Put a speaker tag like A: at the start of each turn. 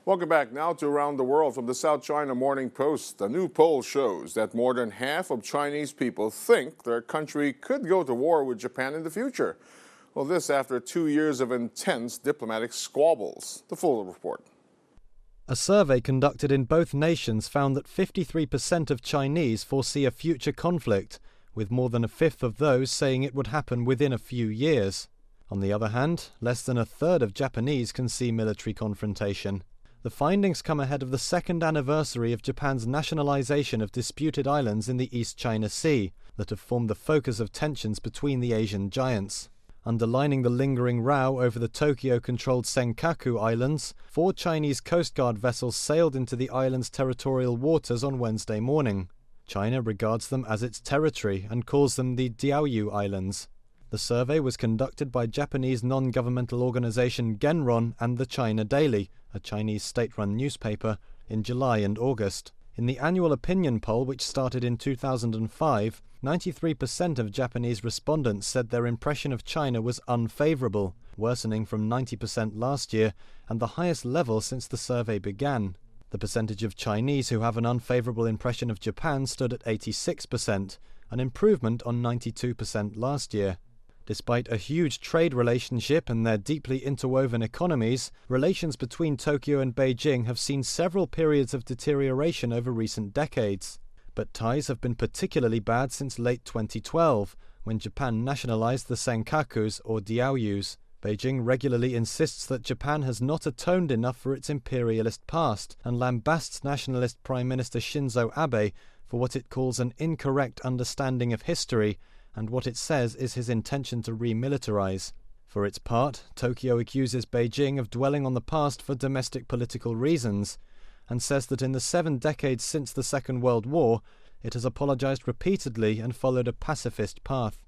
A: Welcome back now to Around the World from the South China Morning Post. A new poll shows that more than half of Chinese people think their country could go to war with Japan in the future. Well, this after 2 years of intense diplomatic squabbles. The full report.
B: A survey conducted in both nations found that 53% of Chinese foresee a future conflict, with more than a fifth of those saying it would happen within a few years. On the other hand, less than a third of Japanese can see military confrontation. The findings come ahead of the second anniversary of Japan's nationalization of disputed islands in the East China Sea that have formed the focus of tensions between the Asian giants. Underlining the lingering row over the Tokyo-controlled Senkaku Islands, 4 Chinese Coast Guard vessels sailed into the island's territorial waters on Wednesday morning. China regards them as its territory and calls them the Diaoyu Islands. The survey was conducted by Japanese non-governmental organization Genron and the China Daily, a Chinese state-run newspaper, in July and August. In the annual opinion poll, which started in 2005, 93% of Japanese respondents said their impression of China was unfavorable, worsening from 90% last year and the highest level since the survey began. The percentage of Chinese who have an unfavorable impression of Japan stood at 86%, an improvement on 92% last year. Despite a huge trade relationship and their deeply interwoven economies, relations between Tokyo and Beijing have seen several periods of deterioration over recent decades. But ties have been particularly bad since late 2012, when Japan nationalized the Senkakus or Diaoyus. Beijing regularly insists that Japan has not atoned enough for its imperialist past and lambasts nationalist Prime Minister Shinzo Abe for what it calls an incorrect understanding of history and what it says is his intention to remilitarize. For its part, Tokyo accuses Beijing of dwelling on the past for domestic political reasons, and says that in the 7 decades since the Second World War, it has apologized repeatedly and followed a pacifist path.